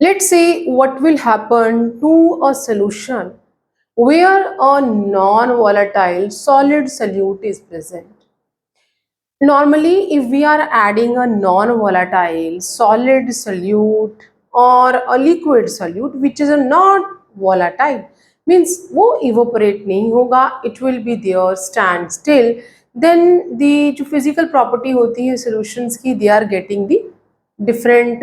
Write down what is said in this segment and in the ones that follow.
Let's say what will happen to a solution where a non-volatile solid solute is present. Normally, if we are adding a non-volatile solid solute or a liquid solute which is a not volatile, means वो evaporate नहीं होगा, it will be there stand still, then the जो physical property होती है solutions की, they are getting the different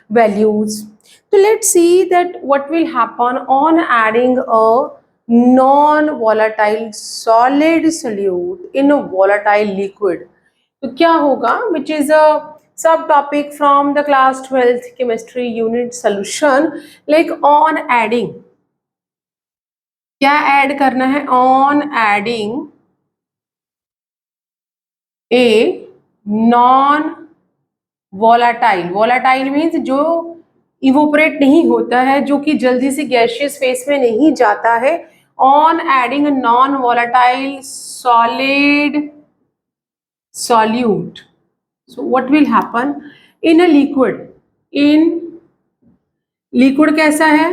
values. So let's see that what will happen on adding a non-volatile solid solute in a volatile liquid. तो क्या होगा, which is a subtopic from the class 12th chemistry unit solution, like on adding, क्या add करना है, on adding a non volatile, volatile means जो evaporate नहीं होता है, जो कि जल्दी से गैसियस फेस में नहीं जाता है, on adding a non volatile solid solute. So what will happen in a liquid? In liquid कैसा है,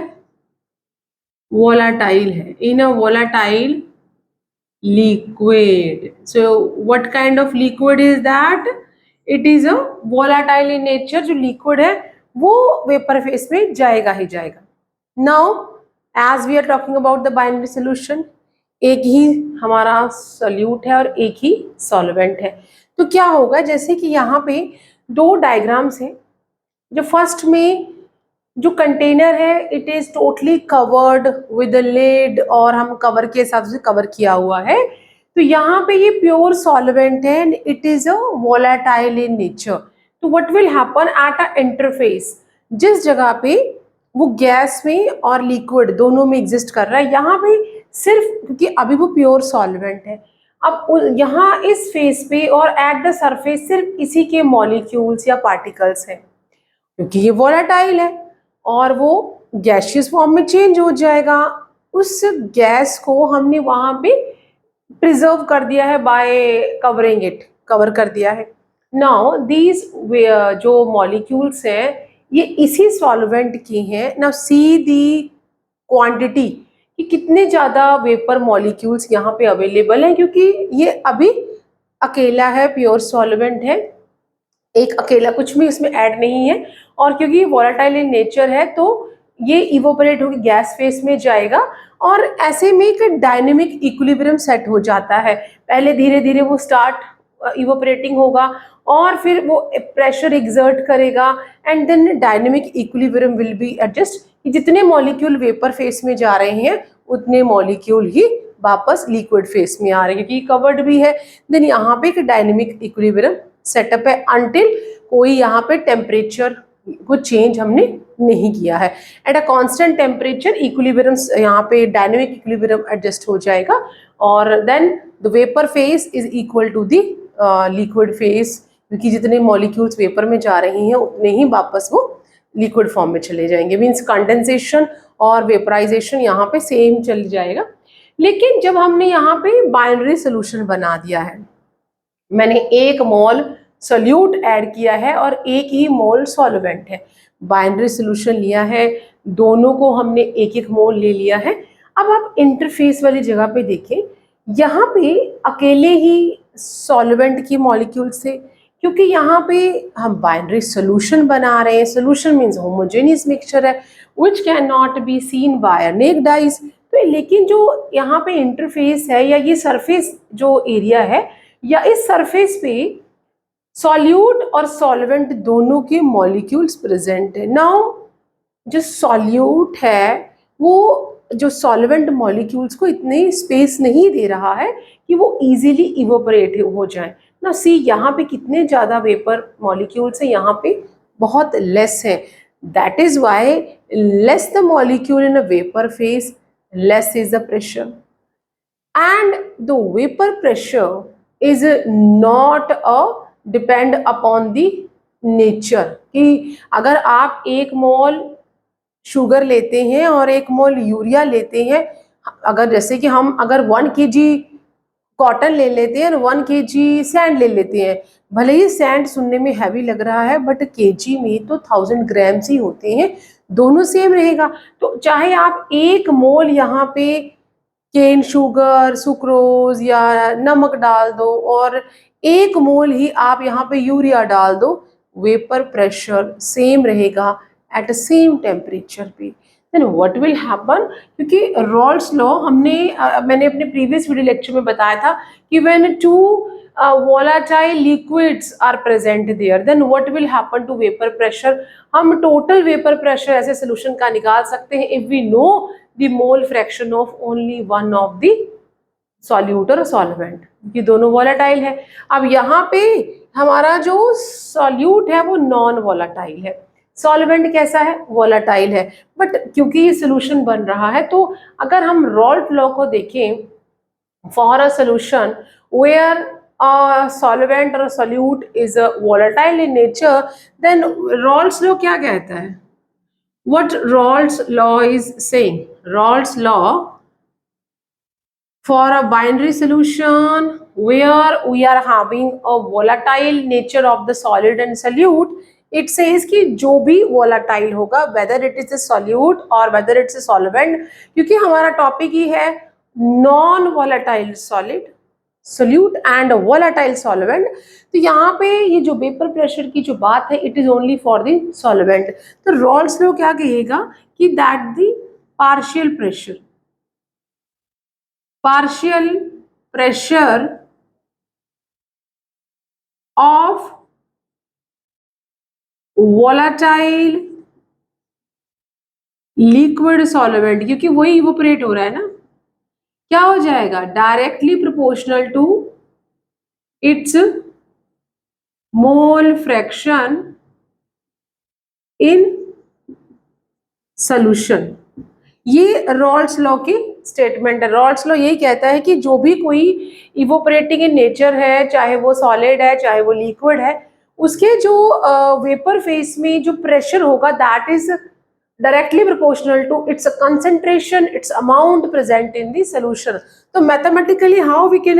volatile है, in a volatile liquid. So what kind of liquid is that? It is a volatile in nature. जो liquid है वो vapor phase में जाएगा ही जाएगा. Now as we are talking about the binary solution, एक ही हमारा solute है और एक ही solvent है. तो क्या होगा, जैसे कि यहाँ पे दो डायग्राम्स हैं. जो फर्स्ट में जो कंटेनर है it is totally covered with lid, और हम कवर के हिसाब से कवर किया हुआ है. तो यहाँ पे ये प्योर सॉल्वेंट है and it is a volatile in nature. तो what will happen at a interface, जिस जगह पे वो गैस में और लिक्विड दोनों में एग्जिस्ट कर रहा है, यहाँ पे सिर्फ क्योंकि अभी वो प्योर सॉल्वेंट है, अब यहाँ इस फेस पे और एट द सरफेस सिर्फ इसी के मॉलिक्यूल्स या पार्टिकल्स हैं, क्योंकि ये वोलेटाइल है और वो गैसियस फॉर्म में चेंज हो जाएगा. उस गैस को हमने वहां पे प्रिजर्व कर दिया है बाय कवरिंग इट, कवर कर दिया है. नाउ दीज जो मॉलिक्यूल्स हैं ये इसी सॉल्वेंट की हैं. नाउ सी दी क्वांटिटी कि कितने ज़्यादा वेपर मॉलिक्यूल्स यहाँ पे अवेलेबल हैं, क्योंकि ये अभी अकेला है, प्योर सॉल्वेंट है, एक अकेला कुछ भी इसमें ऐड नहीं है. और क्योंकि वोलेटाइल इन नेचर है तो ये इवोपरेट होकर गैस फेस में जाएगा और ऐसे में एक डायनेमिक इक्विलिब्रियम सेट हो जाता है. पहले धीरे धीरे वो स्टार्ट इवोपरेटिंग होगा और फिर वो प्रेशर एग्जर्ट करेगा and then dynamic equilibrium will be adjust कि जितने मॉलिक्यूल वेपर फेस में जा रहे हैं उतने मॉलिक्यूल ही वापस लिक्विड फेस में आ रहे हैं, क्योंकि कवर्ड भी है. देन यहाँ पे एक डायनेमिक इक्विलिब्रियम सेटअप है अनटिल कोई यहाँ पे टेम्परेचर को चेंज हमने नहीं किया है. At a constant temperature equilibrium यहाँ पे डायनेमिक इक्विलिब्रियम एडजस्ट हो जाएगा और then the vapour phase is equal to the liquid phase, क्योंकि जितने मॉलिक्यूल्स वेपर में जा रहे हैं उतने ही वापस वो लिक्विड फॉर्म में चले जाएंगे. मीन्स कंडेंसेशन और वेपराइजेशन यहाँ पे सेम चल जाएगा. लेकिन जब हमने यहाँ पे बाइनरी सोल्यूशन बना दिया है, मैंने एक मोल सोल्यूट ऐड किया है और एक ही मोल सॉल्वेंट है, बाइनरी सोल्यूशन लिया है, दोनों को हमने एक एक मोल ले लिया है. अब आप इंटरफेस वाली जगह पे देखें, यहाँ पे अकेले ही सॉल्वेंट की मॉलिक्यूल्स थे, क्योंकि यहाँ पे हम बाइनरी सोल्यूशन बना रहे हैं. सोल्यूशन मीन्स होमोजेनियस मिक्सचर है which can not be seen by naked eyes. तो लेकिन जो यहाँ पे इंटरफेस है या ये सरफेस जो एरिया है या इस सरफेस पे सॉल्यूट और सॉल्वेंट दोनों के मॉलिक्यूल्स प्रेजेंट है. नाउ जो सॉल्यूट है वो जो सॉल्वेंट मॉलिक्यूल्स को इतनी स्पेस नहीं दे रहा है कि वो इजीली इवोपरेट हो जाए. ना सी यहाँ पे कितने ज़्यादा वेपर मॉलिक्यूल्स हैं, यहाँ पे बहुत लेस है. That is why less the molecule in a vapour phase, less is the pressure, and the vapor pressure is not a depend upon the nature. कि अगर आप एक मोल शुगर लेते हैं और एक मोल यूरिया लेते हैं, अगर जैसे कि हम अगर 1 kg कॉटन ले लेते हैं और 1 kg सैंड ले लेते हैं। भले ही सैंड सुनने में हैवी लग रहा है बट केजी में तो 1000 ग्राम्स ही होते हैं, दोनों सेम रहेगा। तो चाहे आप 1 मोल यहाँ पे केन शुगर, सुक्रोज या नमक डाल दो और 1 मोल ही आप यहाँ पे यूरिया डाल दो, वेपर प्रेशर सेम रहेगा एट सेम टेम्परेचर पे। देन व्हाट विल हैपन, क्योंकि रॉल्स लॉ मैंने अपने प्रीवियस वीडियो लेक्चर में बताया था कि when two volatile liquids are present there, then what will happen to vapor pressure। हम टोटल वेपर प्रेशर ऐसे सोल्यूशन का निकाल सकते हैं if we know the mole fraction of only one of the solute और सॉल्वेंट, ये दोनों volatile है। अब यहाँ पे हमारा जो सॉल्यूट है वो नॉन वोलेटाइल है, सॉल्वेंट कैसा है, वोलेटाइल है। बट क्योंकि ये सोल्यूशन बन रहा है तो अगर हम रॉल्ट लॉ को देखें, for a solution where a solvent or a solute is volatile in nature, then Rawls law क्या कहता है? What Rawls law is saying? Rawls law, for a binary solution where we are having a volatile nature of the solid and solute, it says कि जो भी volatile होगा, whether it is a solute or whether it's a solvent, क्योंकि हमारा topic ही है non volatile solid, solute and volatile solvent, तो यहाँ पे ये जो वेपर प्रेशर की जो बात है it is only for the solvent. तो रॉल्स लॉ क्या कहेगा कि that the partial pressure of volatile liquid solvent, क्योंकि वही इवोपरेट हो रहा है ना, क्या हो जाएगा, directly proportional to its mole fraction in solution. ये रॉल्स लॉ की स्टेटमेंट है। रॉल्स लॉ यही कहता है कि जो भी कोई इवोपरेटिंग इन नेचर है, चाहे वो सॉलिड है चाहे वो लिक्विड है, उसके जो वेपर फेस में जो प्रेशर होगा that is directly proportional to its concentration, its amount present in the solution। तो mathematically how we can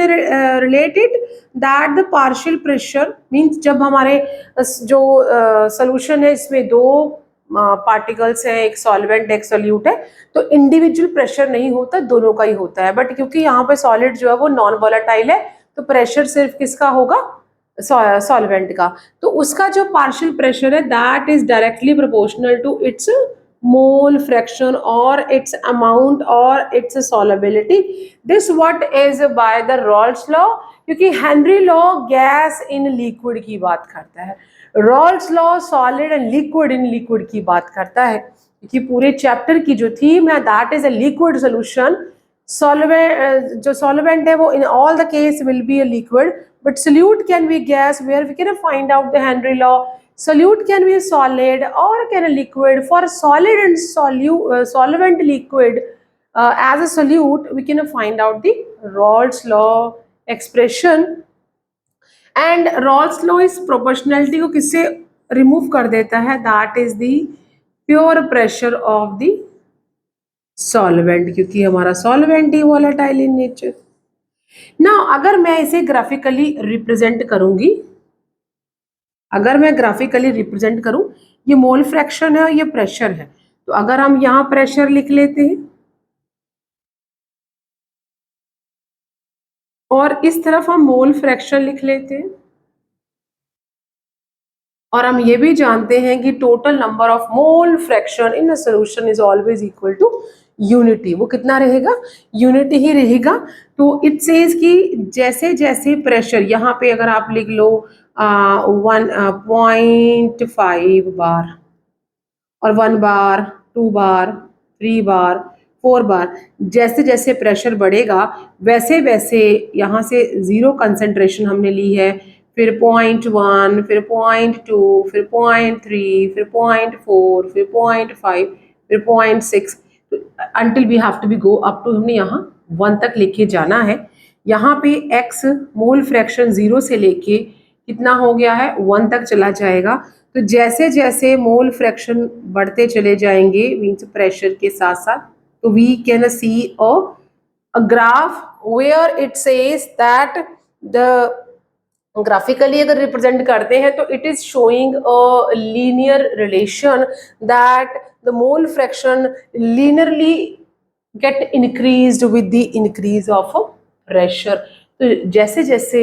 relate it, that the partial pressure means जब हमारे जो solution है इसमें दो पार्टिकल्स है, एक सॉल्वेंट एक सोल्यूट है, तो इंडिविजुअल प्रेशर नहीं होता, दोनों का ही होता है। बट क्योंकि यहाँ पे सॉलिड जो है वो नॉन वोलेटाइल है तो प्रेशर सिर्फ किसका होगा, सॉल्वेंट का। तो उसका जो पार्शियल प्रेशर है that is directly proportional to its mole fraction or its amount or its solubility। This what is by the Rawls law, क्योंकि Henry law gas in liquid की बात करता है, Raoult's law solid and liquid in liquid की बात करता है, क्योंकि पूरे चैप्टर की जो थीम है that is a liquid solution. Solvent जो सॉल्वेंट है वो in all the case will be a liquid, but solute can be gas where we can find out the Henry law. Solute can be a solid or can a liquid। For solid and solvent liquid as a solute, we can find out the Rawls law expression। And Rawls law is proportionality को किससे remove कर देता है, that is the pure pressure of the solvent, क्योंकि हमारा solvent he volatile in nature। Now अगर मैं इसे graphically represent करूंगी, अगर मैं ग्राफिकली रिप्रेजेंट करूं, ये मोल फ्रैक्शन है और ये प्रेशर है, तो अगर हम यहां प्रेशर लिख लेते हैं और इस तरफ हम मोल फ्रैक्शन लिख लेते हैं, और हम ये भी जानते हैं कि total number of mole fraction in a solution is always equal to unity. वो कितना रहेगा, यूनिटी ही रहेगा। तो इट सेज कि जैसे जैसे प्रेशर, यहाँ पे अगर आप लिख लो 1.5 बार और 1 बार, 2 बार, 3 बार, 4 बार, जैसे जैसे प्रेशर बढ़ेगा वैसे वैसे यहाँ से 0 कंसंट्रेशन हमने ली है, फिर 0.1, फिर 0.2, फिर 0.3, फिर 0.4, फिर 0.5, फिर 0.6, until we have to be go up to, हमने यहाँ 1 तक लेके जाना है। यहाँ पे x मोल फ्रैक्शन 0 से लेके कितना हो गया है, 1 तक चला जाएगा। तो जैसे जैसे मोल फ्रैक्शन बढ़ते चले जाएंगे मीन्स प्रेशर के साथ साथ, तो we can see a a graph where it says that the graphically अगर रिप्रेजेंट करते हैं तो it is showing a linear relation that the mole fraction linearly get increased with the increase of pressure. तो जैसे जैसे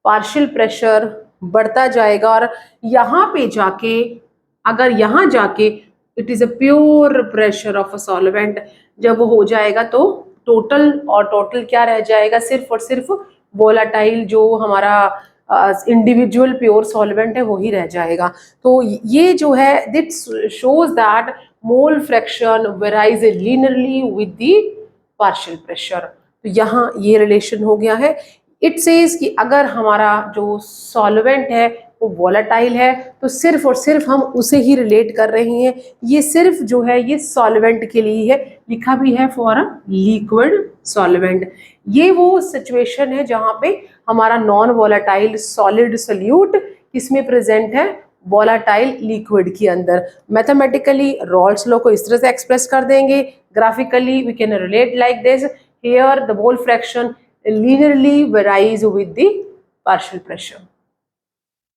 partial pressure बढ़ता जाएगा और यहाँ पे जाके अगर यहाँ जाके it is a pure pressure of a solvent, जब वो हो जाएगा तो टोटल क्या रह जाएगा, सिर्फ और सिर्फ वोलाटाइल जो हमारा इंडिविजुअल प्योर सॉल्वेंट है वो ही रह जाएगा। तो ये जो है this shows that mole fraction varies linearly with the partial pressure. तो यहाँ ये रिलेशन हो गया है। इट सेज कि अगर हमारा जो सॉल्वेंट है वो वोलाटाइल है तो सिर्फ और सिर्फ हम उसे ही रिलेट कर रहे हैं। ये सिर्फ जो है ये सॉल्वेंट के लिए है, लिखा भी है फॉर अ लिक्विड सॉल्वेंट। ये वो सिचुएशन है जहाँ पे हमारा नॉन वोलाटाइल सॉलिड सोल्यूट किसमें प्रेजेंट है, वोलाटाइल लिक्विड के अंदर। मैथमेटिकली रॉल्स लॉ को इस तरह से एक्सप्रेस कर देंगे, graphically we can relate like this, here the mole fraction linearly varies with the partial pressure।